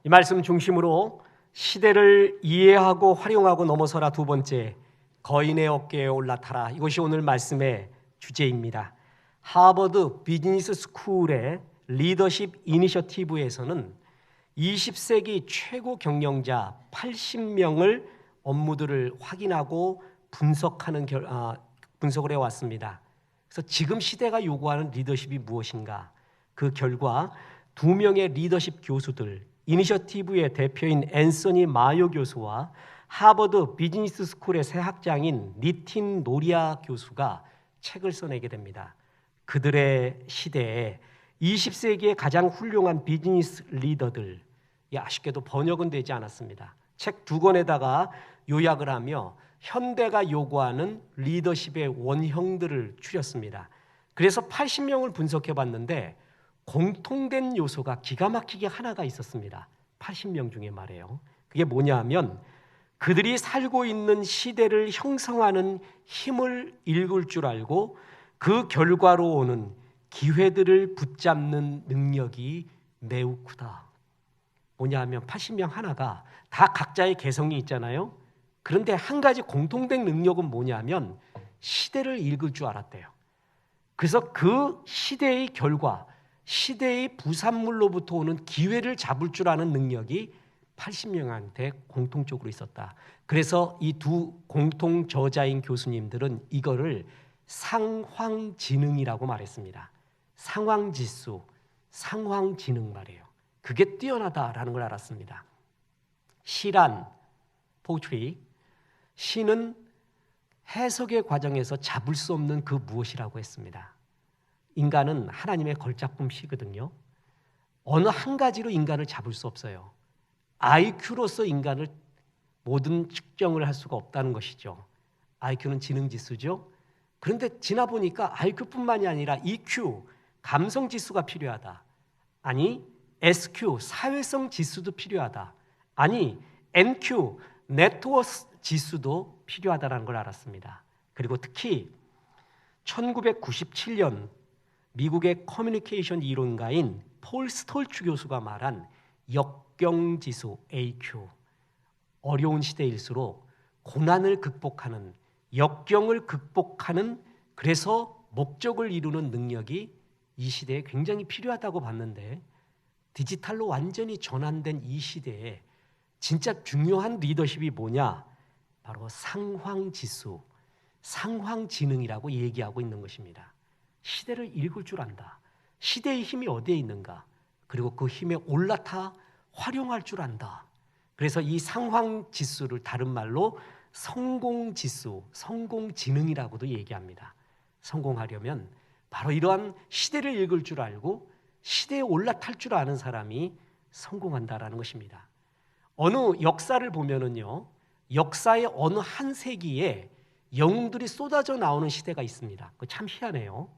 이 말씀 중심으로 시대를 이해하고 활용하고 넘어서라 두 번째, 거인의 어깨에 올라타라. 이것이 오늘 말씀의 주제입니다. 하버드 비즈니스 스쿨의 리더십 이니셔티브에서는 20세기 최고 경영자 80명을 업무들을 확인하고 분석을 해왔습니다. 그래서 지금 시대가 요구하는 리더십이 무엇인가? 그 결과 2명의 리더십 교수들, 이니셔티브의 대표인 앤서니 마요 교수와 하버드 비즈니스 스쿨의 새 학장인 니틴 노리아 교수가 책을 써내게 됩니다. 그들의 시대에 20세기의 가장 훌륭한 비즈니스 리더들, 아쉽게도 번역은 되지 않았습니다. 책 2권에다가 요약을 하며 현대가 요구하는 리더십의 원형들을 추렸습니다. 그래서 80명을 분석해 봤는데 공통된 요소가 기가 막히게 하나가 있었습니다. 80명 중에 말이에요. 그게 뭐냐 하면 그들이 살고 있는 시대를 형성하는 힘을 읽을 줄 알고 그 결과로 오는 기회들을 붙잡는 능력이 매우 크다. 뭐냐 하면 80명 하나가 다 각자의 개성이 있잖아요. 그런데 한 가지 공통된 능력은 뭐냐면 시대를 읽을 줄 알았대요. 그래서 그 시대의 결과, 시대의 부산물로부터 오는 기회를 잡을 줄 아는 능력이 80명한테 공통적으로 있었다. 그래서 이 두 공통 저자인 교수님들은 이거를 상황지능이라고 말했습니다. 상황지수, 상황지능 말이에요. 그게 뛰어나다라는 걸 알았습니다. 시란, 포트리, 시는 해석의 과정에서 잡을 수 없는 그 무엇이라고 했습니다. 인간은 하나님의 걸작품이거든요. 어느 한 가지로 인간을 잡을 수 없어요. IQ로서 인간을 모든 측정을 할 수가 없다는 것이죠. IQ는 지능지수죠. 그런데 지나 보니까 IQ뿐만이 아니라 EQ, 감성지수가 필요하다. 아니, SQ, 사회성 지수도 필요하다. 아니, NQ, 네트워크 지수도 필요하다는 걸 알았습니다. 그리고 특히 1997년 미국의 커뮤니케이션 이론가인 폴 스톨츠 교수가 말한 역경지수 AQ, 어려운 시대일수록 고난을 극복하는, 역경을 극복하는, 그래서 목적을 이루는 능력이 이 시대에 굉장히 필요하다고 봤는데, 디지털로 완전히 전환된 이 시대에 진짜 중요한 리더십이 뭐냐? 바로 상황지수, 상황지능이라고 얘기하고 있는 것입니다. 시대를 읽을 줄 안다. 시대의 힘이 어디에 있는가? 그리고 그 힘에 올라타 활용할 줄 안다. 그래서 이 상황지수를 다른 말로 성공지수, 성공지능이라고도 얘기합니다. 성공하려면 바로 이러한 시대를 읽을 줄 알고 시대에 올라탈 줄 아는 사람이 성공한다라는 것입니다. 어느 역사를 보면은요, 역사의 어느 한 세기에 영웅들이 쏟아져 나오는 시대가 있습니다. 그거 참 희한해요.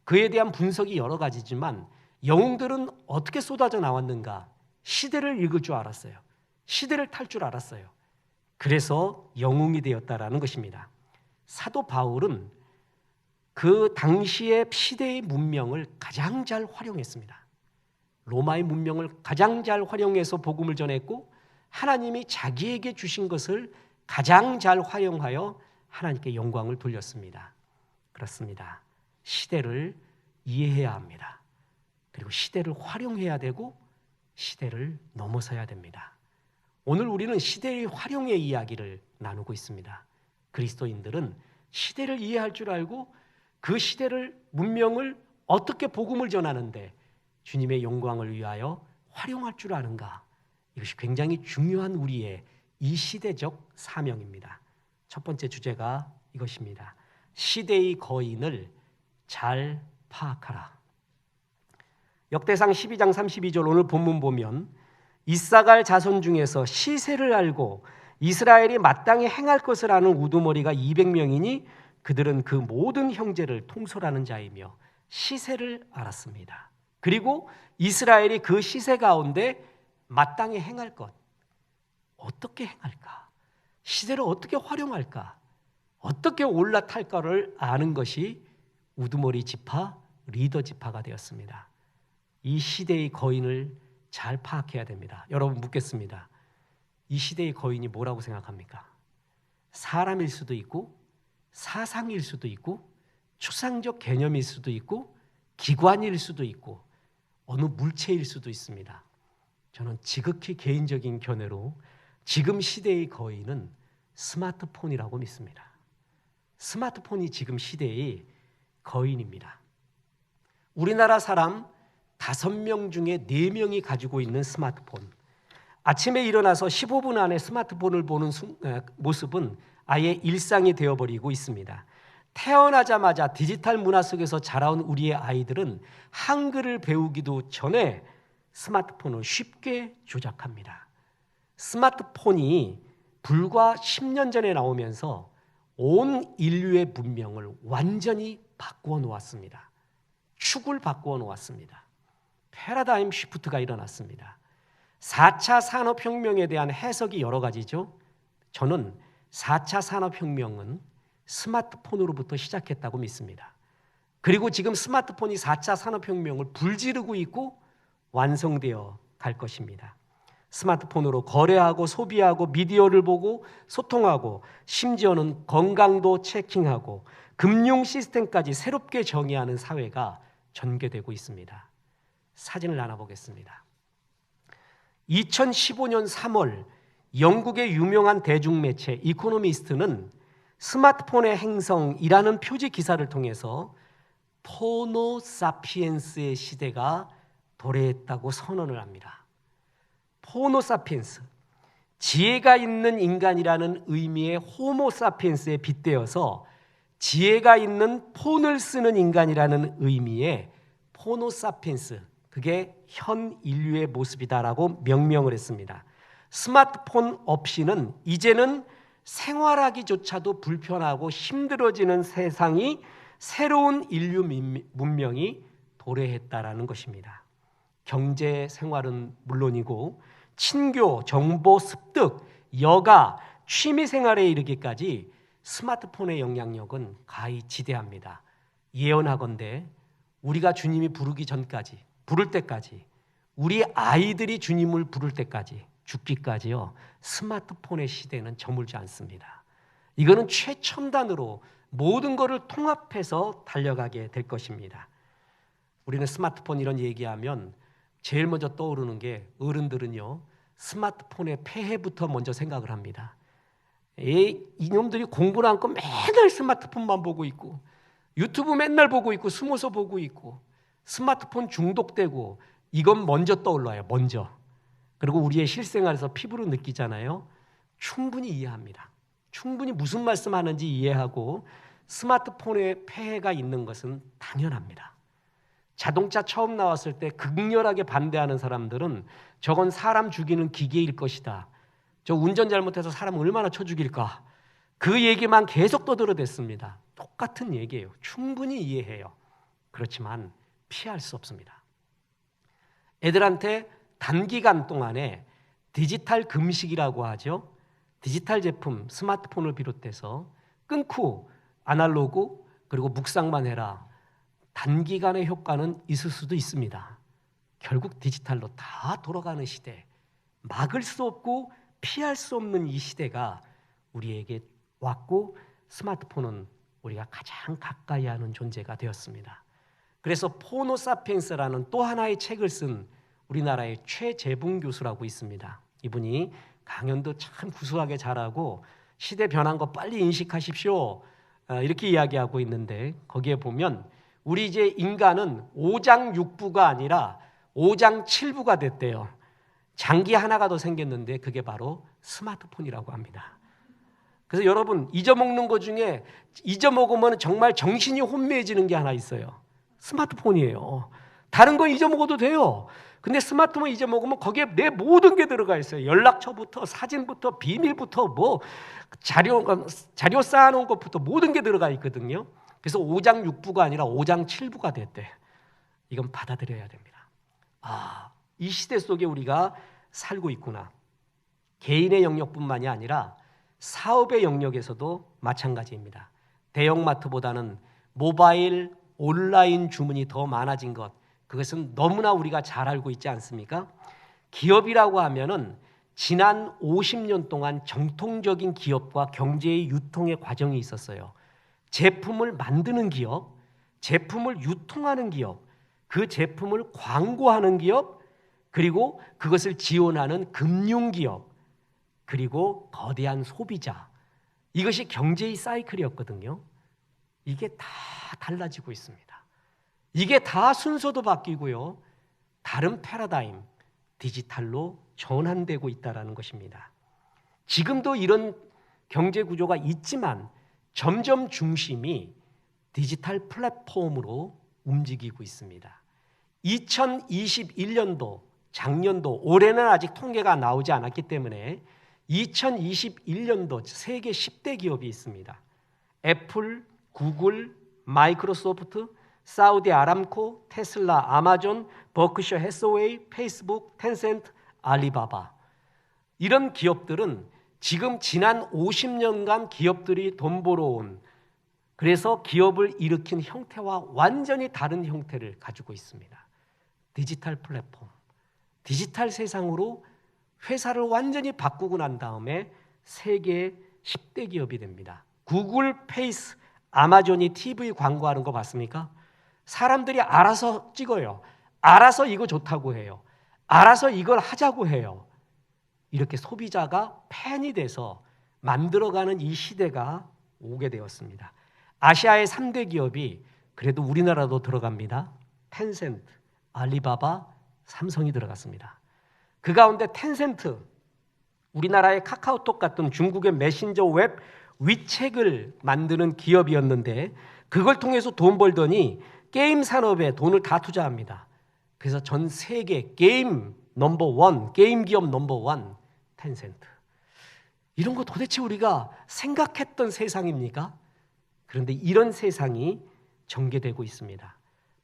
그에 대한 분석이 여러 가지지만 영웅들은 어떻게 쏟아져 나왔는가? 시대를 읽을 줄 알았어요. 시대를 탈 줄 알았어요. 그래서 영웅이 되었다라는 것입니다. 사도 바울은 그 당시의 시대의 문명을 가장 잘 활용했습니다. 로마의 문명을 가장 잘 활용해서 복음을 전했고 하나님이 자기에게 주신 것을 가장 잘 활용하여 하나님께 영광을 돌렸습니다. 그렇습니다. 시대를 이해해야 합니다. 그리고 시대를 활용해야 되고 시대를 넘어서야 됩니다. 오늘 우리는 시대의 활용의 이야기를 나누고 있습니다. 그리스도인들은 시대를 이해할 줄 알고 그 시대를, 문명을 어떻게 복음을 전하는데 주님의 영광을 위하여 활용할 줄 아는가? 이것이 굉장히 중요한 우리의 이 시대적 사명입니다. 첫 번째 주제가 이것입니다. 시대의 거인을 잘 파악하라. 역대상 12장 32절 오늘 본문 보면 이사갈 자손 중에서 시세를 알고 이스라엘이 마땅히 행할 것을 아는 우두머리가 200명이니 그들은 그 모든 형제를 통솔하는 자이며 시세를 알았습니다. 그리고 이스라엘이 그 시세 가운데 마땅히 행할 것, 어떻게 행할까? 시대를 어떻게 활용할까? 어떻게 올라탈까를 아는 것이 우두머리 지파, 리더 지파가 되었습니다. 이 시대의 거인을 잘 파악해야 됩니다. 여러분 묻겠습니다. 이 시대의 거인이 뭐라고 생각합니까? 사람일 수도 있고 사상일 수도 있고 추상적 개념일 수도 있고 기관일 수도 있고 어느 물체일 수도 있습니다. 저는 지극히 개인적인 견해로 지금 시대의 거인은 스마트폰이라고 믿습니다. 스마트폰이 지금 시대의 거인입니다. 우리나라 사람 5명 중에 4명이 가지고 있는 스마트폰. 아침에 일어나서 15분 안에 스마트폰을 보는 모습은 아예 일상이 되어버리고 있습니다. 태어나자마자 디지털 문화 속에서 자라온 우리의 아이들은 한글을 배우기도 전에 스마트폰을 쉽게 조작합니다. 스마트폰이 불과 10년 전에 나오면서 온 인류의 문명을 완전히 바꾸어 놓았습니다. 축을 바꾸어 놓았습니다. 패러다임 시프트가 일어났습니다. 4차 산업혁명에 대한 해석이 여러 가지죠. 저는 4차 산업혁명은 스마트폰으로부터 시작했다고 믿습니다. 그리고 지금 스마트폰이 4차 산업혁명을 불지르고 있고 완성되어 갈 것입니다. 스마트폰으로 거래하고 소비하고 미디어를 보고 소통하고 심지어는 건강도 체킹하고 금융 시스템까지 새롭게 정의하는 사회가 전개되고 있습니다. 사진을 나눠보겠습니다. 2015년 3월 영국의 유명한 대중매체 이코노미스트는 스마트폰의 행성이라는 표지 기사를 통해서 포노사피엔스의 시대가 도래했다고 선언을 합니다. 포노사피엔스, 지혜가 있는 인간이라는 의미의 호모사피엔스에 빗대어서 지혜가 있는 폰을 쓰는 인간이라는 의미의 포노사피엔스, 그게 현 인류의 모습이다라고 명명을 했습니다. 스마트폰 없이는 이제는 생활하기조차도 불편하고 힘들어지는 세상이 새로운 인류 문명이 도래했다라는 것입니다. 경제 생활은 물론이고 친교, 정보 습득, 여가, 취미 생활에 이르기까지 스마트폰의 영향력은 가히 지대합니다. 예언하건대 우리가 주님이 부르기 전까지, 부를 때까지, 우리 아이들이 주님을 부를 때까지, 죽기까지요, 스마트폰의 시대는 저물지 않습니다. 이거는 최첨단으로 모든 것을 통합해서 달려가게 될 것입니다. 우리는 스마트폰 이런 얘기하면 제일 먼저 떠오르는 게 어른들은요, 스마트폰의 폐해부터 먼저 생각을 합니다. 이놈들이 공부를 않고 맨날 스마트폰만 보고 있고 유튜브 맨날 보고 있고 숨어서 보고 있고 스마트폰 중독되고 이건 먼저 떠올라요. 먼저. 그리고 우리의 실생활에서 피부로 느끼잖아요. 충분히 이해합니다. 충분히 무슨 말씀하는지 이해하고 스마트폰에 폐해가 있는 것은 당연합니다. 자동차 처음 나왔을 때 극렬하게 반대하는 사람들은 저건 사람 죽이는 기계일 것이다. 저 운전 잘못해서 사람 얼마나 쳐 죽일까. 그 얘기만 계속 떠들어댔습니다. 똑같은 얘기예요. 충분히 이해해요. 그렇지만 피할 수 없습니다. 애들한테 단기간 동안에 디지털 금식이라고 하죠. 디지털 제품, 스마트폰을 비롯해서 끊고 아날로그 그리고 묵상만 해라. 단기간의 효과는 있을 수도 있습니다. 결국 디지털로 다 돌아가는 시대, 막을 수 없고 피할 수 없는 이 시대가 우리에게 왔고 스마트폰은 우리가 가장 가까이 하는 존재가 되었습니다. 그래서 포노사피엔스라는 또 하나의 책을 쓴 우리나라의 최재붕 교수라고 있습니다. 이분이 강연도 참 구수하게 잘하고 시대 변한 거 빨리 인식하십시오. 이렇게 이야기하고 있는데 거기에 보면 우리 이제 인간은 5장6부가 아니라 5장7부가 됐대요. 장기 하나가 더 생겼는데 그게 바로 스마트폰이라고 합니다. 그래서 여러분 잊어먹는 것 중에 잊어먹으면 정말 정신이 혼미해지는 게 하나 있어요. 스마트폰이에요. 다른 건 잊어먹어도 돼요. 근데 스마트폰 잊어먹으면 거기에 내 모든 게 들어가 있어요. 연락처부터 사진부터 비밀부터 뭐 자료 쌓아놓은 것부터 모든 게 들어가 있거든요. 그래서 5장6부가 아니라 5장7부가 됐대. 이건 받아들여야 됩니다. 이 시대 속에 우리가 살고 있구나. 개인의 영역뿐만이 아니라 사업의 영역에서도 마찬가지입니다. 대형마트보다는 모바일, 온라인 주문이 더 많아진 것, 그것은 너무나 우리가 잘 알고 있지 않습니까? 기업이라고 하면은 지난 50년 동안 정통적인 기업과 경제의 유통의 과정이 있었어요. 제품을 만드는 기업, 제품을 유통하는 기업, 그 제품을 광고하는 기업, 그리고 그것을 지원하는 금융기업, 그리고 거대한 소비자. 이것이 경제의 사이클이었거든요. 이게 다 달라지고 있습니다. 이게 다 순서도 바뀌고요. 다른 패러다임, 디지털로 전환되고 있다는 것입니다. 지금도 이런 경제 구조가 있지만 점점 중심이 디지털 플랫폼으로 움직이고 있습니다. 2021년도, 작년도, 올해는 아직 통계가 나오지 않았기 때문에 2021년도 세계 10대 기업이 있습니다. 애플, 구글, 마이크로소프트, 사우디 아람코, 테슬라, 아마존, 버크셔 해서웨이, 페이스북, 텐센트, 알리바바. 이런 기업들은 지금 지난 50년간 기업들이 돈 벌어온, 그래서 기업을 일으킨 형태와 완전히 다른 형태를 가지고 있습니다. 디지털 플랫폼, 디지털 세상으로 회사를 완전히 바꾸고 난 다음에 세계 10대 기업이 됩니다. 구글, 페이스, 아마존이 TV 광고하는 거 봤습니까? 사람들이 알아서 찍어요. 알아서 이거 좋다고 해요. 알아서 이걸 하자고 해요. 이렇게 소비자가 팬이 돼서 만들어가는 이 시대가 오게 되었습니다. 아시아의 3대 기업이 그래도 우리나라도 들어갑니다. 텐센트, 알리바바, 삼성이 들어갔습니다. 그 가운데 텐센트, 우리나라의 카카오톡 같은 중국의 메신저 웹 위챗을 만드는 기업이었는데 그걸 통해서 돈 벌더니 게임 산업에 돈을 다 투자합니다. 그래서 전 세계 게임 넘버원, 게임 기업 넘버원 텐센트. 이런 거 도대체 우리가 생각했던 세상입니까? 그런데 이런 세상이 전개되고 있습니다.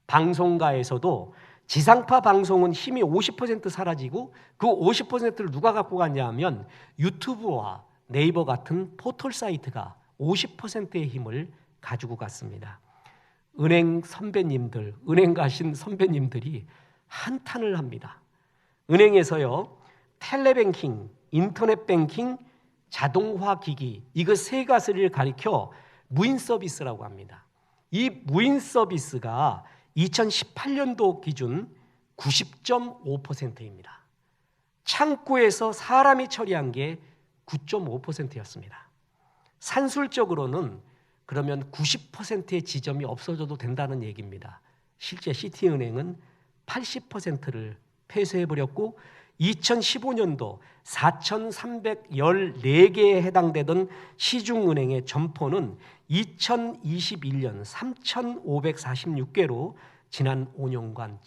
방송가에서도 지상파 방송은 힘이 50% 사라지고 그 50%를 누가 갖고 갔냐 하면 유튜브와 네이버 같은 포털 사이트가 50%의 힘을 가지고 갔습니다. 은행 선배님들, 은행 가신 선배님들이 한탄을 합니다. 은행에서요, 텔레뱅킹, 인터넷 뱅킹, 자동화 기기, 이거 세 가지를 가리켜 무인 서비스라고 합니다. 이 무인 서비스가 2018년도 기준 90.5%입니다. 창구에서 사람이 처리한 게 9.5%였습니다. 산술적으로는 그러면 90%의 지점이 없어져도 된다는 얘기입니다. 실제 시티은행은 80%를 폐쇄해버렸고 2015년도 4,314개에 해당되던 시중은행의 점포는 2021년 3,546개로 지난 5년간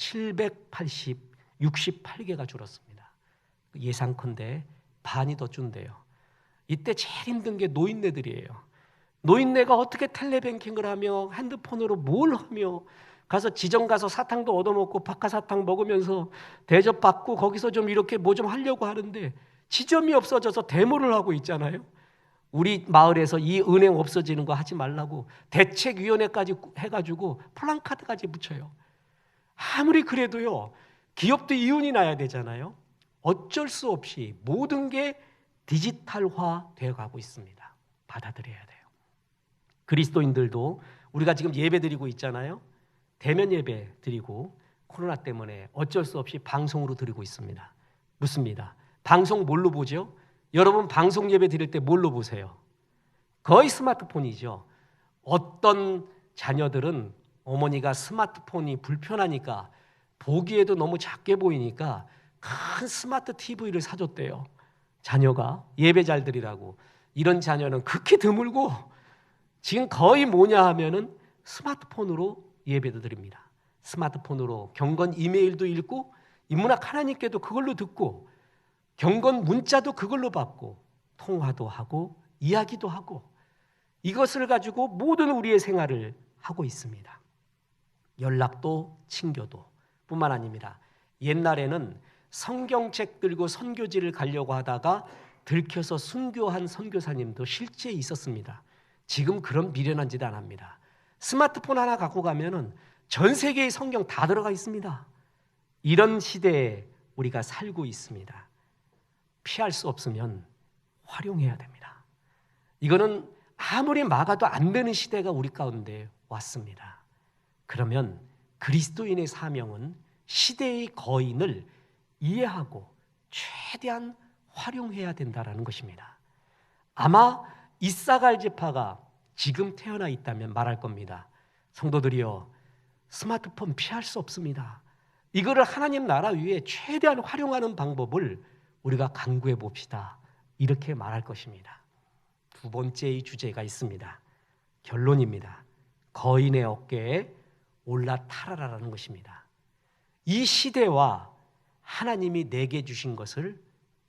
68개가 줄었습니다. 예상컨대 반이 더 준대요. 이때 제일 힘든 게 노인네들이에요. 노인네가 어떻게 텔레뱅킹을 하며 핸드폰으로 뭘 하며 가서 지점 가서 사탕도 얻어먹고 박하사탕 먹으면서 대접받고 거기서 좀 이렇게 뭐 좀 하려고 하는데 지점이 없어져서 데모를 하고 있잖아요. 우리 마을에서 이 은행 없어지는 거 하지 말라고 대책위원회까지 해가지고 플랜카드까지 붙여요. 아무리 그래도요, 기업도 이윤이 나야 되잖아요. 어쩔 수 없이 모든 게 디지털화 되어가고 있습니다. 받아들여야 돼요. 그리스도인들도 우리가 지금 예배 드리고 있잖아요. 대면 예배 드리고 코로나 때문에 어쩔 수 없이 방송으로 드리고 있습니다. 묻습니다. 방송 뭘로 보죠? 여러분 방송 예배 드릴 때 뭘로 보세요? 거의 스마트폰이죠. 어떤 자녀들은 어머니가 스마트폰이 불편하니까 보기에도 너무 작게 보이니까 큰 스마트 TV를 사줬대요. 자녀가 예배 잘 드리라고. 이런 자녀는 극히 드물고 지금 거의 뭐냐 하면은 스마트폰으로 예배도 드립니다. 스마트폰으로 경건 이메일도 읽고 인문학 하나님께도 그걸로 듣고 경건 문자도 그걸로 받고 통화도 하고 이야기도 하고 이것을 가지고 모든 우리의 생활을 하고 있습니다. 연락도 친교도 뿐만 아닙니다. 옛날에는 성경책 들고 선교지를 가려고 하다가 들켜서 순교한 선교사님도 실제 있었습니다. 지금 그런 미련한 짓 안 합니다. 스마트폰 하나 갖고 가면은 전 세계의 성경 다 들어가 있습니다. 이런 시대에 우리가 살고 있습니다. 피할 수 없으면 활용해야 됩니다. 이거는 아무리 막아도 안 되는 시대가 우리 가운데 왔습니다. 그러면 그리스도인의 사명은 시대의 거인을 이해하고 최대한 활용해야 된다는 것입니다. 아마 이사갈 지파가 지금 태어나 있다면 말할 겁니다. 성도들이여, 스마트폰 피할 수 없습니다. 이거를 하나님 나라 위에 최대한 활용하는 방법을 우리가 강구해 봅시다. 이렇게 말할 것입니다. 두 번째의 주제가 있습니다. 결론입니다. 거인의 어깨에 올라타라라는 것입니다. 이 시대와 하나님이 내게 주신 것을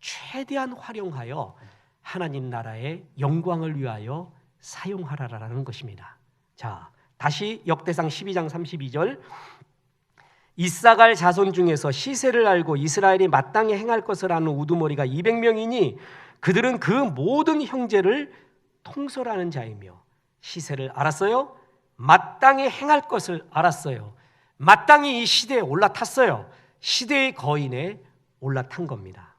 최대한 활용하여 하나님 나라의 영광을 위하여 사용하라라는 것입니다. 자, 다시 역대상 12장 32절, 이사갈 자손 중에서 시세를 알고 이스라엘이 마땅히 행할 것을 아는 우두머리가 200명이니 그들은 그 모든 형제를 통솔하는 자이며 시세를 알았어요. 마땅히 행할 것을 알았어요. 마땅히 이 시대에 올라탔어요. 시대의 거인에 올라탄 겁니다.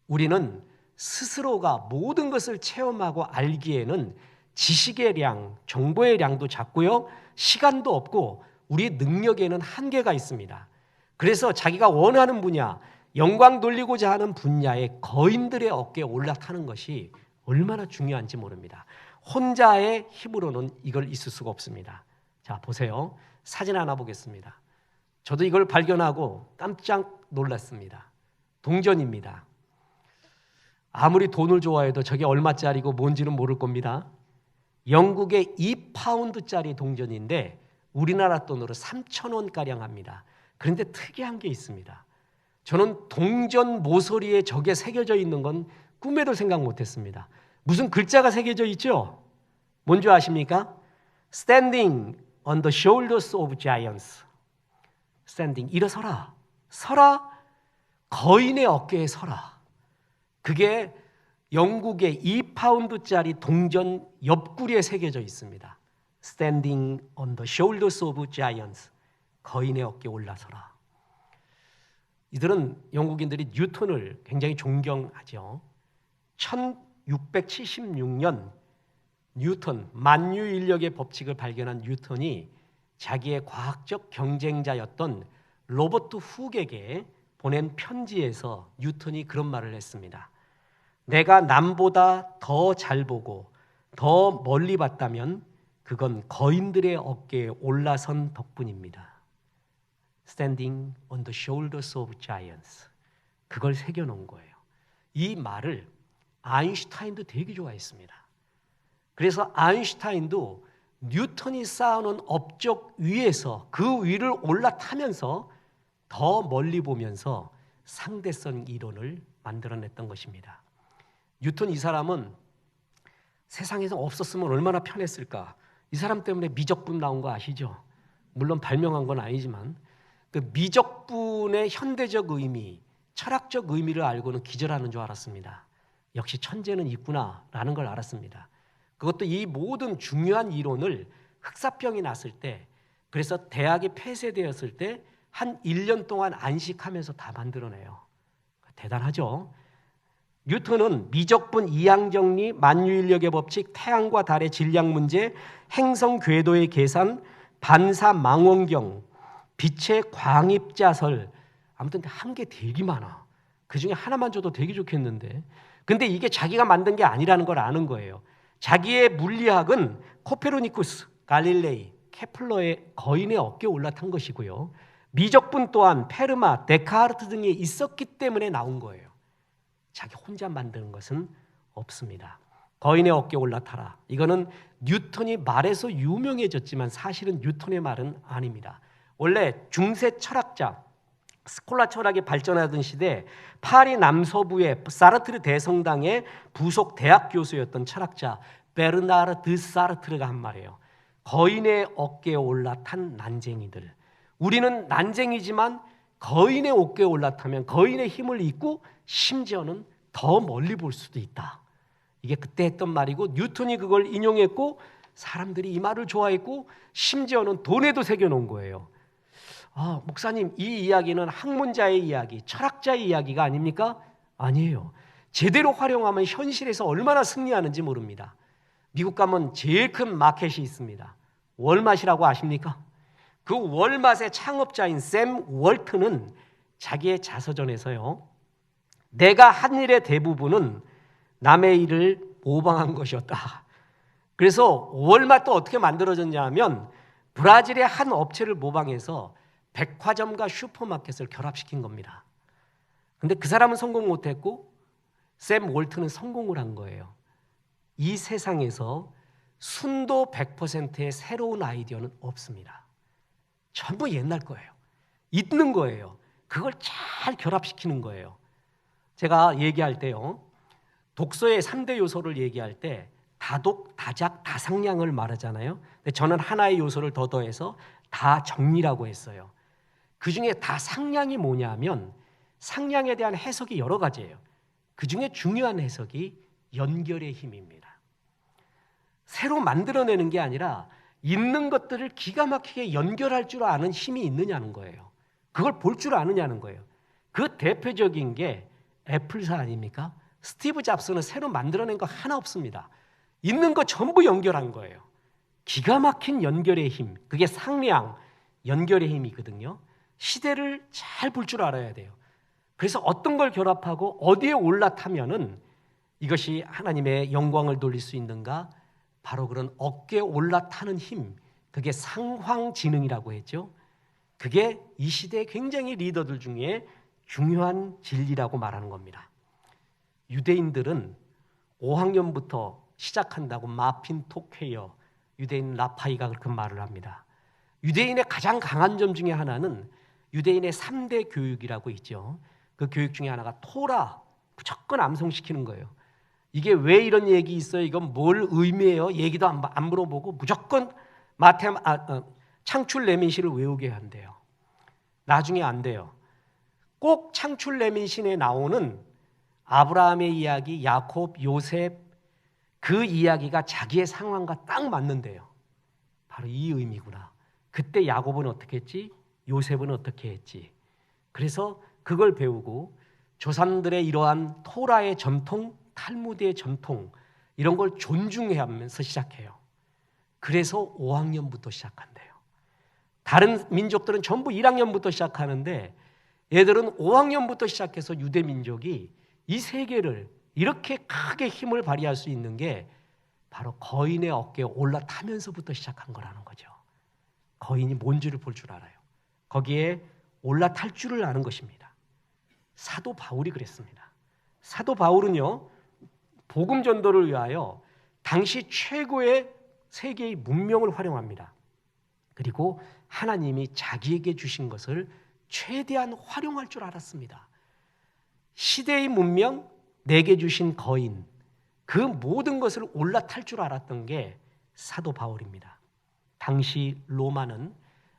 우리는 스스로가 모든 것을 체험하고 알기에는 지식의 량, 정보의 량도 작고요, 시간도 없고 우리의 능력에는 한계가 있습니다. 그래서 자기가 원하는 분야, 영광 돌리고자 하는 분야의 거인들의 어깨에 올라타는 것이 얼마나 중요한지 모릅니다. 혼자의 힘으로는 이걸 있을 수가 없습니다. 자, 보세요. 사진 하나 보겠습니다. 저도 이걸 발견하고 깜짝 놀랐습니다. 동전입니다. 아무리 돈을 좋아해도 저게 얼마짜리고 뭔지는 모를 겁니다. 영국의 2파운드짜리 동전인데 우리나라 돈으로 3,000원가량 합니다. 그런데 특이한 게 있습니다. 저는 동전 모서리에 저게 새겨져 있는 건 꿈에도 생각 못했습니다. 무슨 글자가 새겨져 있죠? 뭔지 아십니까? Standing on the shoulders of giants. Standing, 일어서라. 서라. 거인의 어깨에 서라. 그게 영국의 2파운드짜리 동전 옆구리에 새겨져 있습니다. Standing on the shoulders of giants. 거인의 어깨에 올라서라. 이들은 영국인들이 뉴턴을 굉장히 존경하죠. 1676년 뉴턴, 만유인력의 법칙을 발견한 뉴턴이 자기의 과학적 경쟁자였던 로버트 훅에게 보낸 편지에서 뉴턴이 그런 말을 했습니다. 내가 남보다 더 잘 보고 더 멀리 봤다면 그건 거인들의 어깨에 올라선 덕분입니다. Standing on the shoulders of giants. 그걸 새겨놓은 거예요. 이 말을 아인슈타인도 되게 좋아했습니다. 그래서 아인슈타인도 뉴턴이 쌓아놓은 업적 위에서 그 위를 올라타면서 더 멀리 보면서 상대성 이론을 만들어냈던 것입니다. 뉴턴 이 사람은 세상에서 없었으면 얼마나 편했을까. 이 사람 때문에 미적분 나온 거 아시죠? 물론 발명한 건 아니지만 그 미적분의 현대적 의미, 철학적 의미를 알고는 기절하는 줄 알았습니다. 역시 천재는 있구나라는 걸 알았습니다. 그것도 이 모든 중요한 이론을 흑사병이 났을 때, 그래서 대학이 폐쇄되었을 때 한 1년 동안 안식하면서 다 만들어내요. 대단하죠? 뉴턴은 미적분, 이항정리, 만유인력의 법칙, 태양과 달의 질량 문제, 행성 궤도의 계산, 반사 망원경, 빛의 광입자설, 아무튼 한 게 되게 많아. 그중에 하나만 줘도 되게 좋겠는데, 근데 이게 자기가 만든 게 아니라는 걸 아는 거예요. 자기의 물리학은 코페르니쿠스, 갈릴레이, 케플러의 거인의 어깨에 올라탄 것이고요. 미적분 또한 페르마, 데카르트 등이 있었기 때문에 나온 거예요. 자기 혼자 만드는 것은 없습니다. 거인의 어깨에 올라타라. 이거는 뉴턴이 말해서 유명해졌지만 사실은 뉴턴의 말은 아닙니다. 원래 중세 철학자, 스콜라 철학이 발전하던 시대 파리 남서부의 사르트르 대성당의 부속 대학 교수였던 철학자 베르나르 드 사르트르가 한 말이에요. 거인의 어깨에 올라탄 난쟁이들. 우리는 난쟁이지만 거인의 어깨에 올라타면 거인의 힘을 잊고 심지어는 더 멀리 볼 수도 있다. 이게 그때 했던 말이고 뉴턴이 그걸 인용했고 사람들이 이 말을 좋아했고 심지어는 돈에도 새겨놓은 거예요. 목사님, 이 이야기는 학문자의 이야기, 철학자의 이야기가 아닙니까? 아니에요. 제대로 활용하면 현실에서 얼마나 승리하는지 모릅니다. 미국 가면 제일 큰 마켓이 있습니다. 월맛이라고 아십니까? 그 월맛의 창업자인 샘 월트는 자기의 자서전에서요, 내가 한 일의 대부분은 남의 일을 모방한 것이었다. 그래서 월맛도 어떻게 만들어졌냐 하면 브라질의 한 업체를 모방해서 백화점과 슈퍼마켓을 결합시킨 겁니다. 근데 그 사람은 성공 못했고 샘 월트는 성공을 한 거예요. 이 세상에서 순도 100%의 새로운 아이디어는 없습니다. 전부 옛날 거예요. 있는 거예요. 그걸 잘 결합시키는 거예요. 제가 얘기할 때요, 독서의 3대 요소를 얘기할 때 다독, 다작, 다상량을 말하잖아요. 근데 저는 하나의 요소를 더 더해서 다정리라고 했어요. 그 중에 다상량이 뭐냐면 상량에 대한 해석이 여러 가지예요. 그 중에 중요한 해석이 연결의 힘입니다. 새로 만들어내는 게 아니라 있는 것들을 기가 막히게 연결할 줄 아는 힘이 있느냐는 거예요. 그걸 볼 줄 아느냐는 거예요. 그 대표적인 게 애플사 아닙니까? 스티브 잡스는 새로 만들어낸 거 하나 없습니다. 있는 거 전부 연결한 거예요. 기가 막힌 연결의 힘, 그게 상량, 연결의 힘이거든요. 시대를 잘 볼 줄 알아야 돼요. 그래서 어떤 걸 결합하고 어디에 올라타면은 이것이 하나님의 영광을 돌릴 수 있는가? 바로 그런 어깨에 올라타는 힘, 그게 상황지능이라고 했죠. 그게 이 시대의 굉장히 리더들 중에 중요한 진리라고 말하는 겁니다. 유대인들은 5학년부터 시작한다고 마핀 토케이어 유대인 라파이가 그렇게 말을 합니다. 유대인의 가장 강한 점 중에 하나는 유대인의 3대 교육이라고 있죠. 그 교육 중에 하나가 토라, 무조건 암송시키는 거예요. 이게 왜 이런 얘기 있어요? 이건 뭘 의미해요? 얘기도 안 물어보고 무조건 창출 레민시를 외우게 한대요. 나중에 안 돼요. 꼭 창출 레민시에 나오는 아브라함의 이야기, 야곱, 요셉, 그 이야기가 자기의 상황과 딱 맞는데요. 바로 이 의미구나. 그때 야곱은 어떻게 했지? 요셉은 어떻게 했지? 그래서 그걸 배우고 조상들의 이러한 토라의 전통, 탈무드의 전통, 이런 걸 존중하면서 시작해요. 그래서 5학년부터 시작한대요. 다른 민족들은 전부 1학년부터 시작하는데 얘들은 5학년부터 시작해서 유대 민족이 이 세계를 이렇게 크게 힘을 발휘할 수 있는 게 바로 거인의 어깨에 올라타면서부터 시작한 거라는 거죠. 거인이 뭔지를 볼 줄 알아요. 거기에 올라탈 줄을 아는 것입니다. 사도 바울이 그랬습니다. 사도 바울은요, 복음 전도를 위하여 당시 최고의 세계의 문명을 활용합니다. 그리고 하나님이 자기에게 주신 것을 최대한 활용할 줄 알았습니다. 시대의 문명, 내게 주신 거인, 그 모든 것을 올라탈 줄 알았던 게 사도 바울입니다. 당시 로마는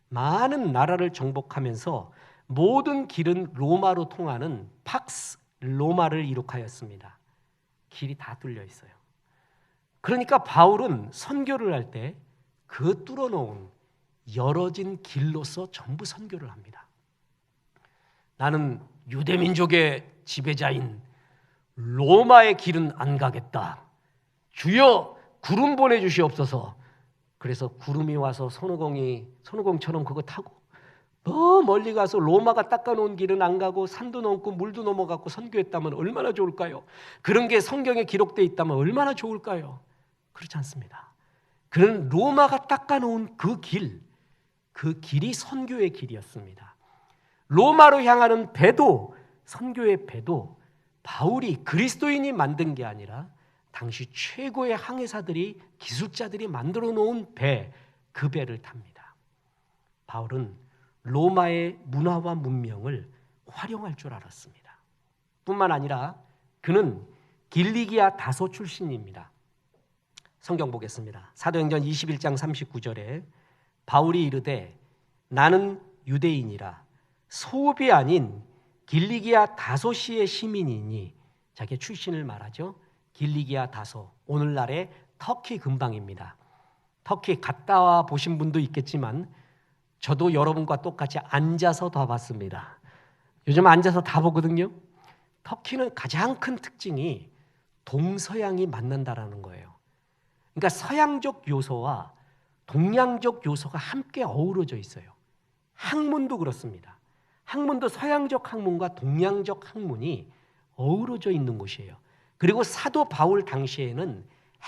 많은 나라를 정복하면서 모든 길은 로마로 통하는 팍스 로마를 이룩하였습니다. 길이 다 뚫려 있어요. 그러니까 바울은 선교를 할 때 그 뚫어놓은 열어진 길로서 전부 선교를 합니다. 나는 유대민족의 지배자인 로마의 길은 안 가겠다. 주여 구름 보내주시옵소서. 그래서 구름이 와서 손오공처럼 그거 타고 더 멀리 가서 로마가 닦아놓은 길은 안 가고 산도 넘고 물도 넘어가고 선교했다면 얼마나 좋을까요? 그런 게 성경에 기록되어 있다면 얼마나 좋을까요? 그렇지 않습니다. 그는 로마가 닦아놓은 그 길이 선교의 길이었습니다. 로마로 향하는 배도, 선교의 배도 바울이 그리스도인이 만든 게 아니라 당시 최고의 항해사들이, 기술자들이 만들어 놓은 배, 그 배를 탑니다. 바울은 로마의 문화와 문명을 활용할 줄 알았습니다. 뿐만 아니라 그는 길리기아 다소 출신입니다. 성경 보겠습니다. 사도행전 21장 39절에 바울이 이르되 나는 유대인이라 소읍이 아닌 길리기아 다소시의 시민이니, 자기의 출신을 말하죠. 길리기아 다소, 오늘날의 터키 근방입니다. 터키 갔다 와 보신 분도 있겠지만 저도 여러분과 똑같이 앉아서 다 봤습니다. 요즘 앉아서 다 보거든요. 터키는 가장 큰 특징이 동서양이 만난다라는 거예요. 그러니까 서양적 요소와 동양적 요소가 함께 어우러져 있어요. 학문도 그렇습니다. 학문도 서양적 학문과 동양적 학문이 어우러져 있는 곳이에요. 그리고 사도 바울 당시에는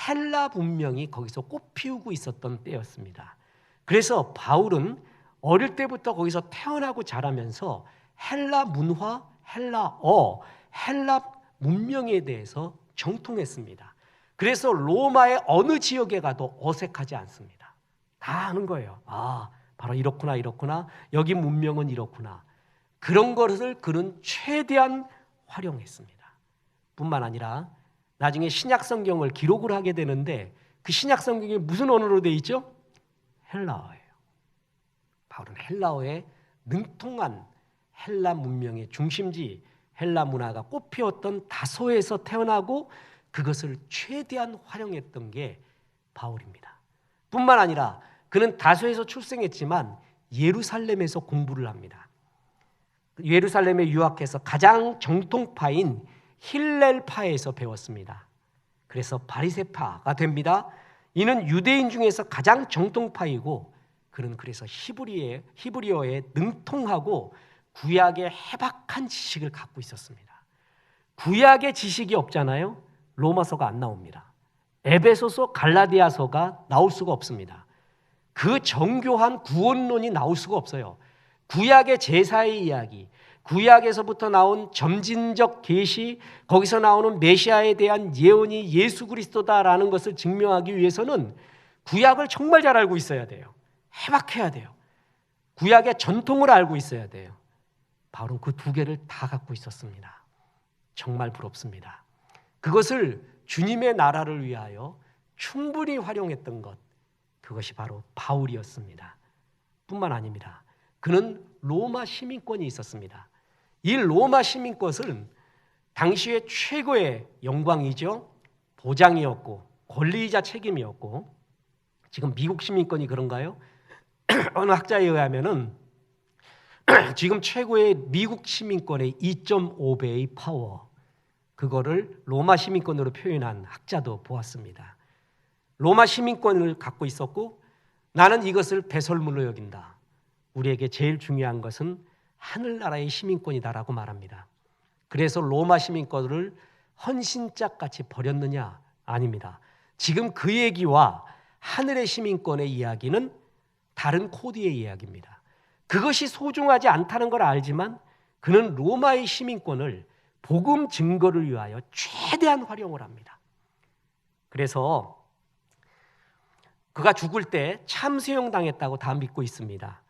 헬라 문명이 거기서 꽃피우고 있었던 때였습니다. 그래서 바울은 어릴 때부터 거기서 태어나고 자라면서 헬라 문화, 헬라어, 헬라 문명에 대해서 정통했습니다. 그래서 로마의 어느 지역에 가도 어색하지 않습니다. 다 아는 거예요. 아, 바로 이렇구나, 이렇구나. 여기 문명은 이렇구나. 그런 것을 그는 최대한 활용했습니다. 뿐만 아니라 나중에 신약 성경을 기록을 하게 되는데 그 신약 성경이 무슨 언어로 되어 있죠? 헬라어예요. 바울은 헬라어에 능통한 헬라 문명의 중심지, 헬라 문화가 꽃피웠던 다소에서 태어나고 그것을 최대한 활용했던 게 바울입니다. 뿐만 아니라 그는 다소에서 출생했지만 예루살렘에서 공부를 합니다. 예루살렘에 유학해서 가장 정통파인 힐렐파에서 배웠습니다. 그래서 바리새파가 됩니다. 이는 유대인 중에서 가장 정통파이고 그는 그래서 히브리어에 능통하고 구약의 해박한 지식을 갖고 있었습니다. 구약의 지식이 없잖아요. 로마서가 안 나옵니다. 에베소서, 갈라디아서가 나올 수가 없습니다. 그 정교한 구원론이 나올 수가 없어요. 구약의 제사의 이야기, 구약에서부터 나온 점진적 계시, 거기서 나오는 메시아에 대한 예언이 예수 그리스도다라는 것을 증명하기 위해서는 구약을 정말 잘 알고 있어야 돼요. 해박해야 돼요. 구약의 전통을 알고 있어야 돼요. 바울은 그 두 개를 다 갖고 있었습니다. 정말 부럽습니다. 그것을 주님의 나라를 위하여 충분히 활용했던 것, 그것이 바로 바울이었습니다. 뿐만 아닙니다. 그는 로마 시민권이 있었습니다. 이 로마 시민권은 당시의 최고의 영광이죠. 보장이었고 권리이자 책임이었고, 지금 미국 시민권이 그런가요? 어느 학자에 의하면은 지금 최고의 미국 시민권의 2.5배의 파워, 그거를 로마 시민권으로 표현한 학자도 보았습니다. 로마 시민권을 갖고 있었고 나는 이것을 배설물로 여긴다. 우리에게 제일 중요한 것은 하늘나라의 시민권이다라고 말합니다. 그래서 로마 시민권을 헌신짝같이 버렸느냐? 아닙니다. 지금 그 얘기와 하늘의 시민권의 이야기는 다른 코드의 이야기입니다. 그것이 소중하지 않다는 걸 알지만 그는 로마의 시민권을 복음 증거를 위하여 최대한 활용을 합니다. 그래서 그가 죽을 때 참수형 당했다고 다 믿고 있습니다.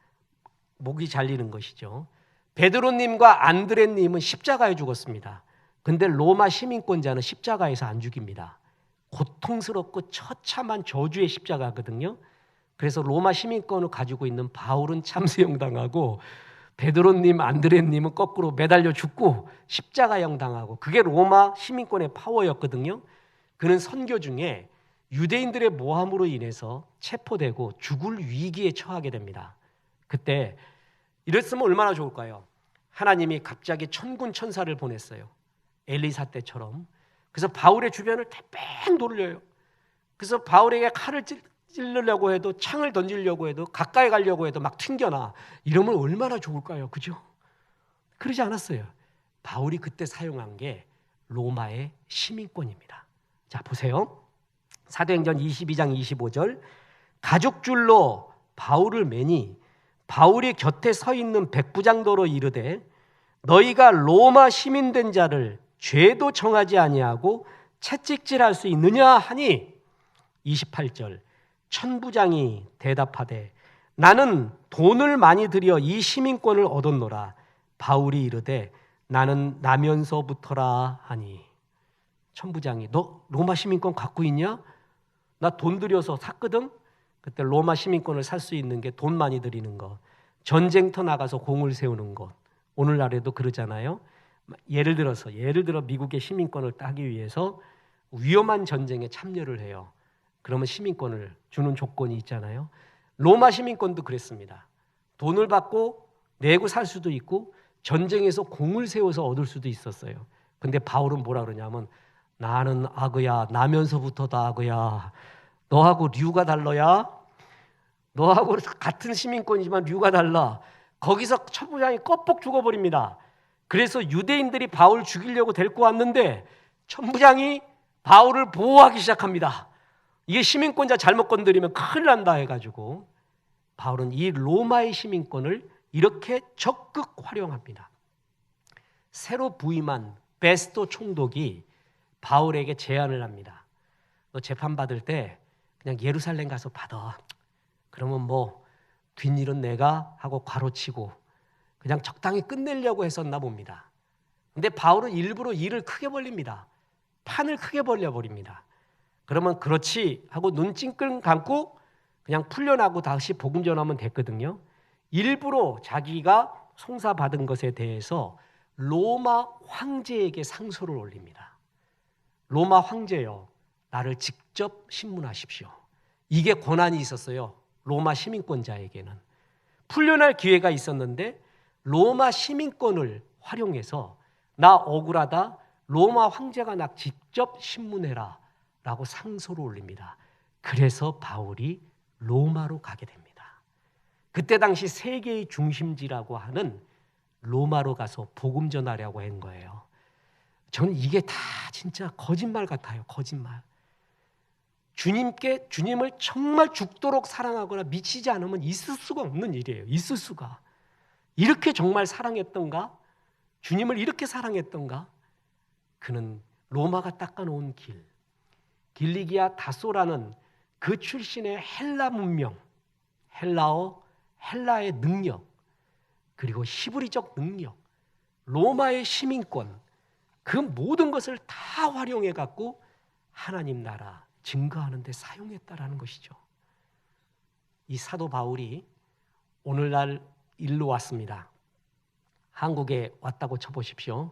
목이 잘리는 것이죠. 베드로님과 안드레님은 십자가에 죽었습니다. 근데 로마 시민권자는 십자가에서 안 죽입니다. 고통스럽고 처참한 저주의 십자가거든요. 그래서 로마 시민권을 가지고 있는 바울은 참수형 당하고 베드로님, 안드레님은 거꾸로 매달려 죽고 십자가형 당하고, 그게 로마 시민권의 파워였거든요. 그는 선교 중에 유대인들의 모함으로 인해서 체포되고 죽을 위기에 처하게 됩니다. 그때 이랬으면 얼마나 좋을까요? 하나님이 갑자기 천군 천사를 보냈어요. 엘리사 때처럼. 그래서 바울의 주변을 뺑 돌려요. 그래서 바울에게 칼을 찔르려고 해도, 창을 던지려고 해도, 가까이 가려고 해도 막 튕겨나. 이러면 얼마나 좋을까요? 그죠? 그러지 않았어요. 바울이 그때 사용한 게 로마의 시민권입니다. 자, 보세요. 사도행전 22장 25절. 가죽줄로 바울을 매니 바울이 곁에 서 있는 백부장도로 이르되 너희가 로마 시민 된 자를 죄도 정하지 아니하고 채찍질할 수 있느냐 하니, 28절. 천부장이 대답하되 나는 돈을 많이 들여 이 시민권을 얻었노라. 바울이 이르되 나는 나면서부터라 하니. 천부장이 너 로마 시민권 갖고 있냐? 나 돈 들여서 샀거든. 그때 로마 시민권을 살 수 있는 게 돈 많이 들이는 것, 전쟁터 나가서 공을 세우는 것. 오늘날에도 그러잖아요. 예를 들어 미국의 시민권을 따기 위해서 위험한 전쟁에 참여를 해요. 그러면 시민권을 주는 조건이 있잖아요. 로마 시민권도 그랬습니다. 돈을 받고 내고 살 수도 있고 전쟁에서 공을 세워서 얻을 수도 있었어요. 근데 바울은 뭐라 그러냐면 나는 악어야. 나면서부터 다 악어야. 너하고 류가 달라야. 너하고 같은 시민권이지만 류가 달라. 거기서 천부장이 껍벅 죽어버립니다. 그래서 유대인들이 바울 죽이려고 데리고 왔는데 천부장이 바울을 보호하기 시작합니다. 이게 시민권자 잘못 건드리면 큰일 난다 해가지고 바울은 이 로마의 시민권을 이렇게 적극 활용합니다. 새로 부임한 베스토 총독이 바울에게 제안을 합니다. 너 재판받을 때 그냥 예루살렘 가서 받아. 그러면 뭐 뒷일은 내가 하고 괄호치고 그냥 적당히 끝내려고 했었나 봅니다. 근데 바울은 일부러 일을 크게 벌립니다. 판을 크게 벌려버립니다. 그러면 그렇지 하고 눈 찡끈 감고 그냥 풀려나고 다시 복음 전하면 됐거든요. 일부러 자기가 송사받은 것에 대해서 로마 황제에게 상소를 올립니다. 로마 황제요, 나를 직접 신문하십시오. 이게 권한이 있었어요. 로마 시민권자에게는. 풀려날 기회가 있었는데 로마 시민권을 활용해서 나 억울하다. 로마 황제가 나 직접 신문해라 라고 상소를 올립니다. 그래서 바울이 로마로 가게 됩니다. 그때 당시 세계의 중심지라고 하는 로마로 가서 복음 전하려고 한 거예요. 저는 이게 다 진짜 거짓말 같아요. 거짓말. 주님을 정말 죽도록 사랑하거나 미치지 않으면 있을 수가 없는 일이에요. 있을 수가. 이렇게 정말 사랑했던가? 주님을 이렇게 사랑했던가? 그는 로마가 닦아놓은 길, 길리기아 다소라는 그 출신의 헬라 문명, 헬라어, 헬라의 능력, 그리고 히브리적 능력, 로마의 시민권, 그 모든 것을 다 활용해 갖고 하나님 나라 증거하는 데 사용했다라는 것이죠. 이 사도 바울이 오늘날 일로 왔습니다. 한국에 왔다고 쳐보십시오.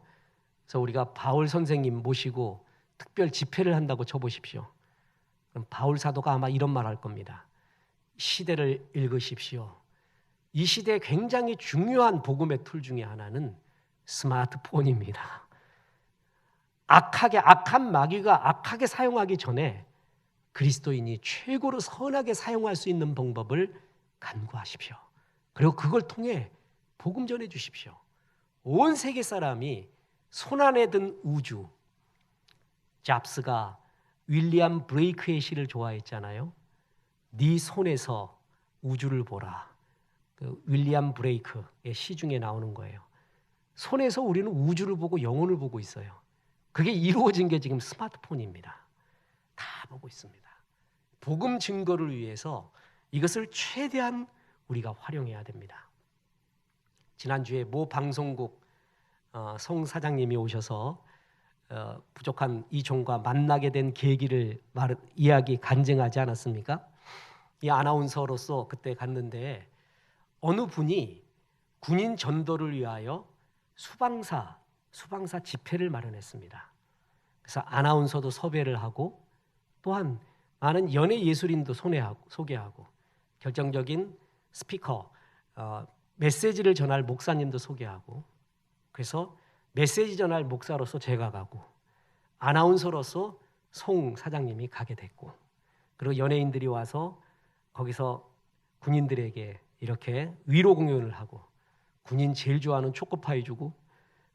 그래서 우리가 바울 선생님 모시고 특별 집회를 한다고 쳐보십시오. 그럼 바울 사도가 아마 이런 말 할 겁니다. 시대를 읽으십시오. 이 시대에 굉장히 중요한 복음의 툴 중에 하나는 스마트폰입니다. 악한 마귀가 악하게 사용하기 전에 그리스도인이 최고로 선하게 사용할 수 있는 방법을 간구하십시오. 그리고 그걸 통해 복음 전해 주십시오. 온 세계 사람이 손안에 든 우주. 잡스가 윌리엄 브레이크의 시를 좋아했잖아요. 네 손에서 우주를 보라. 그 윌리엄 브레이크의 시 중에 나오는 거예요. 손에서 우리는 우주를 보고 영혼을 보고 있어요. 그게 이루어진 게 지금 스마트폰입니다. 다 보고 있습니다. 복음 증거를 위해서 이것을 최대한 우리가 활용해야 됩니다. 지난주에 모 방송국 송 사장님이 오셔서 부족한 이종과 만나게 된 계기를 이야기 간증하지 않았습니까? 이 아나운서로서 그때 갔는데 어느 분이 군인 전도를 위하여 수방사 집회를 마련했습니다. 그래서 아나운서도 섭외를 하고 또한 많은 연예 예술인도 소개하고 결정적인 스피커, 메시지를 전할 목사님도 소개하고 그래서 메시지 전할 목사로서 제가 가고 아나운서로서 송 사장님이 가게 됐고 그리고 연예인들이 와서 거기서 군인들에게 이렇게 위로 공연을 하고 군인 제일 좋아하는 초코파이 주고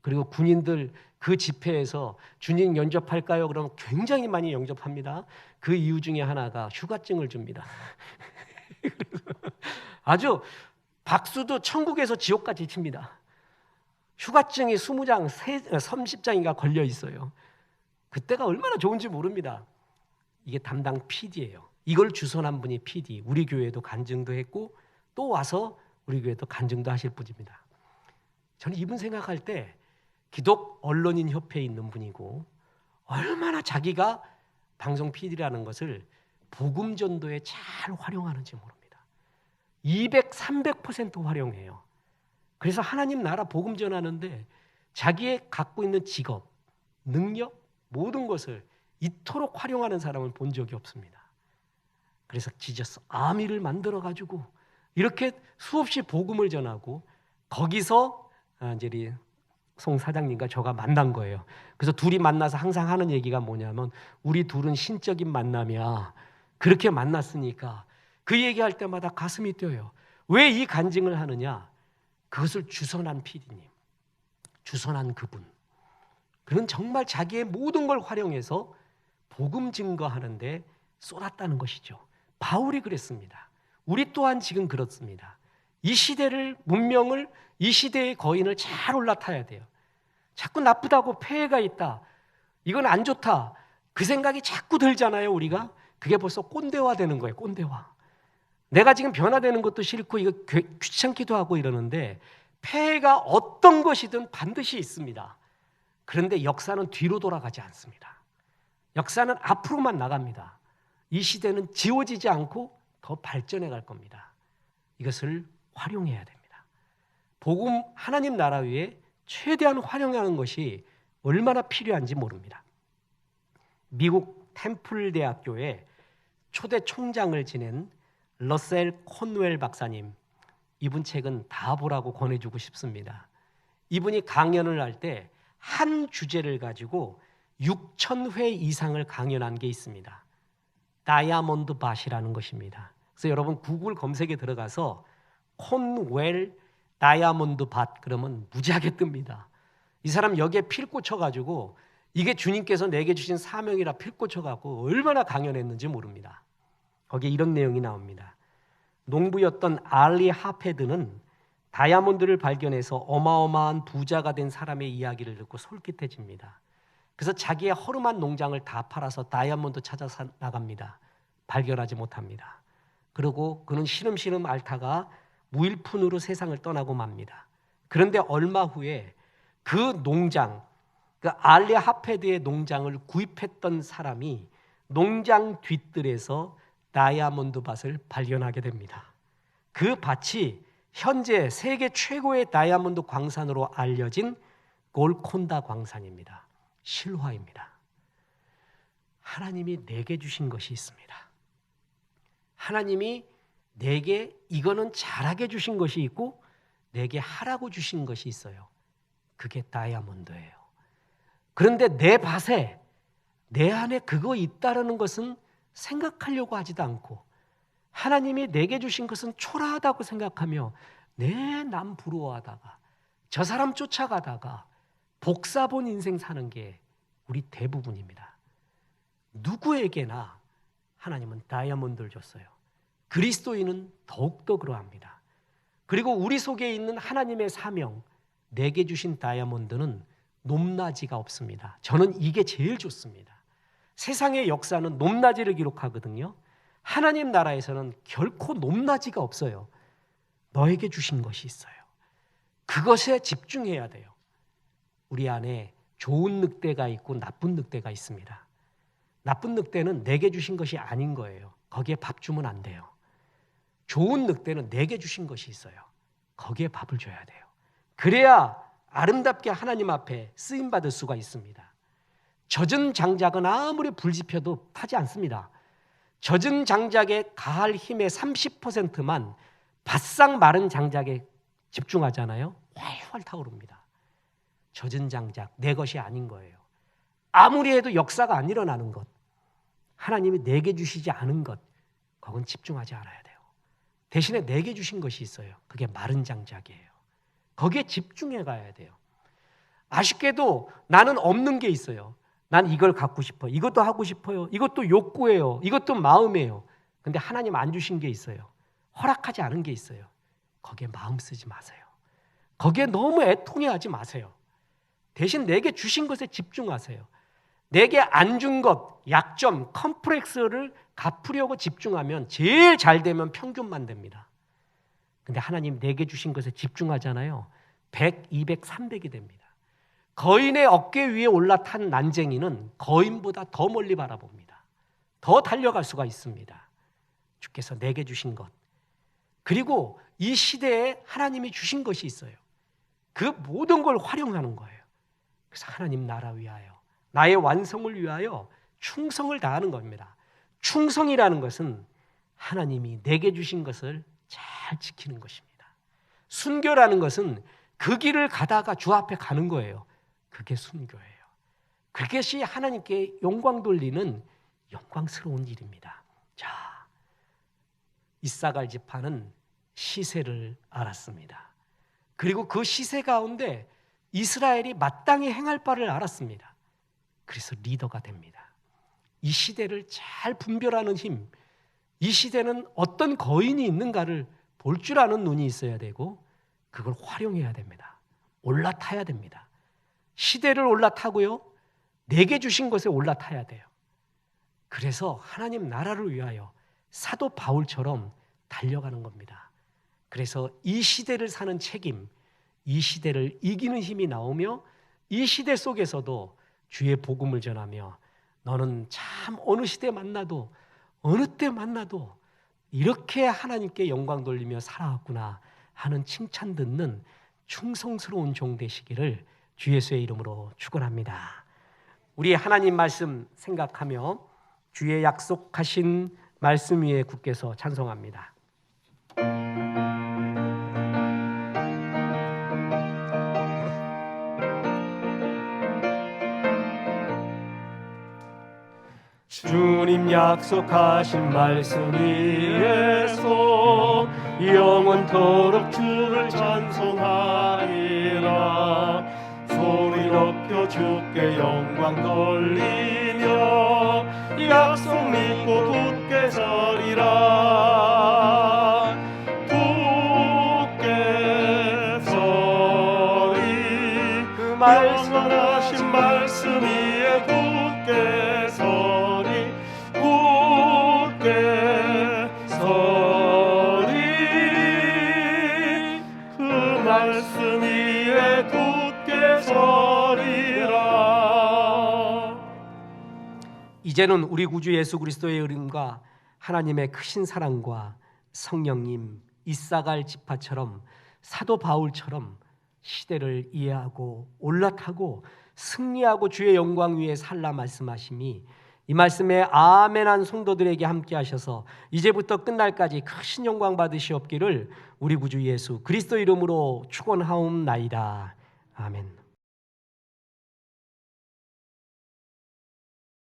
그리고 군인들 그 집회에서 주님 영접할까요? 그러면 굉장히 많이 영접합니다. 그 이유 중에 하나가 휴가증을 줍니다. 아주 박수도 천국에서 지옥까지 칩니다. 휴가증이 20장, 30장인가 걸려 있어요. 그때가 얼마나 좋은지 모릅니다. 이게 담당 PD예요. 이걸 주선한 분이 PD. 우리 교회도 간증도 했고 또 와서 우리 교회도 간증도 하실 분입니다. 저는 이분 생각할 때 기독 언론인 협회에 있는 분이고 얼마나 자기가 방송 PD라는 것을 복음 전도에 잘 활용하는지 모릅니다. 200, 300% 활용해요. 그래서 하나님 나라 복음 전하는데 자기의 갖고 있는 직업, 능력, 모든 것을 이토록 활용하는 사람을 본 적이 없습니다. 그래서 지저스 아미를 만들어가지고 이렇게 수없이 복음을 전하고 거기서 이제 송 사장님과 저가 만난 거예요. 그래서 둘이 만나서 항상 하는 얘기가 뭐냐면 우리 둘은 신적인 만남이야. 그렇게 만났으니까 그 얘기할 때마다 가슴이 뛰어요. 왜 이 간증을 하느냐? 그것을 주선한 PD님, 주선한 그분. 그는 정말 자기의 모든 걸 활용해서 복음 증거하는데 쏟았다는 것이죠. 바울이 그랬습니다. 우리 또한 지금 그렇습니다. 이 시대를, 문명을, 이 시대의 거인을 잘 올라타야 돼요. 자꾸 나쁘다고 폐해가 있다, 이건 안 좋다, 그 생각이 자꾸 들잖아요. 우리가 그게 벌써 꼰대화 되는 거예요. 꼰대화. 내가 지금 변화되는 것도 싫고 이거 귀찮기도 하고 이러는데 폐해가 어떤 것이든 반드시 있습니다. 그런데 역사는 뒤로 돌아가지 않습니다. 역사는 앞으로만 나갑니다. 이 시대는 지워지지 않고 더 발전해 갈 겁니다. 이것을 활용해야 됩니다. 복음, 하나님 나라 위에 최대한 활용하는 것이 얼마나 필요한지 모릅니다. 미국 템플 대학교의 초대 총장을 지낸 러셀 콘웰 박사님, 이분 책은 다 보라고 권해주고 싶습니다. 이분이 강연을 할 때 한 주제를 가지고 6,000회 이상을 강연한 게 있습니다. 다이아몬드 밭이라는 것입니다. 그래서 여러분 구글 검색에 들어가서 콘웰 다이아몬드 밭 그러면 무지하게 뜹니다. 이 사람 여기에 필 꽂혀가지고 이게 주님께서 내게 주신 사명이라 필 꽂혀가지고 얼마나 강연했는지 모릅니다. 거기에 이런 내용이 나옵니다. 농부였던 알리 하페드는 다이아몬드를 발견해서 어마어마한 부자가 된 사람의 이야기를 듣고 솔깃해집니다. 그래서 자기의 허름한 농장을 다 팔아서 다이아몬드 찾아 나갑니다. 발견하지 못합니다. 그리고 그는 시름시름 앓다가 무일푼으로 세상을 떠나고 맙니다. 그런데 얼마 후에 그 농장, 그 알리 하페드의 농장을 구입했던 사람이 농장 뒤뜰에서 다이아몬드 밭을 발견하게 됩니다. 그 밭이 현재 세계 최고의 다이아몬드 광산으로 알려진 골콘다 광산입니다. 실화입니다. 하나님이 내게 주신 것이 있습니다. 하나님이 내게 이거는 잘하게 주신 것이 있고 내게 하라고 주신 것이 있어요. 그게 다이아몬드예요. 그런데 내 밭에 내 안에 그거 있다라는 것은 생각하려고 하지도 않고 하나님이 내게 주신 것은 초라하다고 생각하며 내 남 부러워하다가 저 사람 쫓아가다가 복사본 인생 사는 게 우리 대부분입니다. 누구에게나 하나님은 다이아몬드를 줬어요. 그리스도인은 더욱더 그러합니다. 그리고 우리 속에 있는 하나님의 사명, 내게 주신 다이아몬드는 높낮이가 없습니다. 저는 이게 제일 좋습니다. 세상의 역사는 높낮이를 기록하거든요. 하나님 나라에서는 결코 높낮이가 없어요. 너에게 주신 것이 있어요. 그것에 집중해야 돼요. 우리 안에 좋은 늑대가 있고 나쁜 늑대가 있습니다. 나쁜 늑대는 내게 주신 것이 아닌 거예요. 거기에 밥 주면 안 돼요. 좋은 늑대는 내게 주신 것이 있어요. 거기에 밥을 줘야 돼요. 그래야 아름답게 하나님 앞에 쓰임받을 수가 있습니다. 젖은 장작은 아무리 불 지펴도 타지 않습니다. 젖은 장작에 가할 힘의 30%만 바싹 마른 장작에 집중하잖아요. 활활 타오릅니다. 젖은 장작, 내 것이 아닌 거예요. 아무리 해도 역사가 안 일어나는 것, 하나님이 내게 주시지 않은 것, 그건 집중하지 않아야 돼요. 대신에 내게 주신 것이 있어요. 그게 마른 장작이에요. 거기에 집중해 가야 돼요. 아쉽게도 나는 없는 게 있어요. 난 이걸 갖고 싶어. 이것도 하고 싶어요. 이것도 욕구예요. 이것도 마음이에요. 근데 하나님 안 주신 게 있어요. 허락하지 않은 게 있어요. 거기에 마음 쓰지 마세요. 거기에 너무 애통해하지 마세요. 대신 내게 주신 것에 집중하세요. 내게 안 준 것, 약점, 컴플렉스를 갚으려고 집중하면 제일 잘 되면 평균만 됩니다. 근데 하나님 내게 주신 것에 집중하잖아요. 100, 200, 300이 됩니다. 거인의 어깨 위에 올라탄 난쟁이는 거인보다 더 멀리 바라봅니다. 더 달려갈 수가 있습니다. 주께서 내게 주신 것, 그리고 이 시대에 하나님이 주신 것이 있어요. 그 모든 걸 활용하는 거예요. 그래서 하나님 나라 위하여, 나의 완성을 위하여 충성을 다하는 겁니다. 충성이라는 것은 하나님이 내게 주신 것을 잘 지키는 것입니다. 순교라는 것은 그 길을 가다가 주 앞에 가는 거예요. 그게 순교예요. 그것이 하나님께 영광 돌리는 영광스러운 일입니다. 자, 이사갈 지파는 시세를 알았습니다. 그리고 그 시세 가운데 이스라엘이 마땅히 행할 바를 알았습니다. 그래서 리더가 됩니다. 이 시대를 잘 분별하는 힘, 이 시대는 어떤 거인이 있는가를 볼 줄 아는 눈이 있어야 되고 그걸 활용해야 됩니다. 올라타야 됩니다. 시대를 올라타고요, 내게 주신 것에 올라타야 돼요. 그래서 하나님 나라를 위하여 사도 바울처럼 달려가는 겁니다. 그래서 이 시대를 사는 책임, 이 시대를 이기는 힘이 나오며 이 시대 속에서도 주의 복음을 전하며 너는 참 어느 시대 만나도 어느 때 만나도 이렇게 하나님께 영광 돌리며 살아왔구나 하는 칭찬 듣는 충성스러운 종 되시기를 주 예수의 이름으로 축원합니다. 우리 하나님 말씀 생각하며 주의 약속하신 말씀 위에 굳게서 찬송합니다. 주님 약속하신 말씀 위에서 영원토록 주를 찬송하리라. 소리 높여 주께 영광 돌리며 약속 믿고 굳게 서리라. 굳게 서리 그 영원하신 말씀 위에 굳게 서리. 굳게 서리 그 말씀 위에 굳게 서리라. 이제는 우리 구주 예수 그리스도의 은혜가 하나님의 크신 사랑과 성령님 이사갈 지파처럼 사도 바울처럼 시대를 이해하고 올라타고 승리하고 주의 영광 위에 살라 말씀하심이 이 말씀에 아멘한 성도들에게 함께 하셔서 이제부터 끝날까지 크신 영광 받으시옵기를 우리 구주 예수 그리스도 이름으로 축원하옵나이다. 아멘.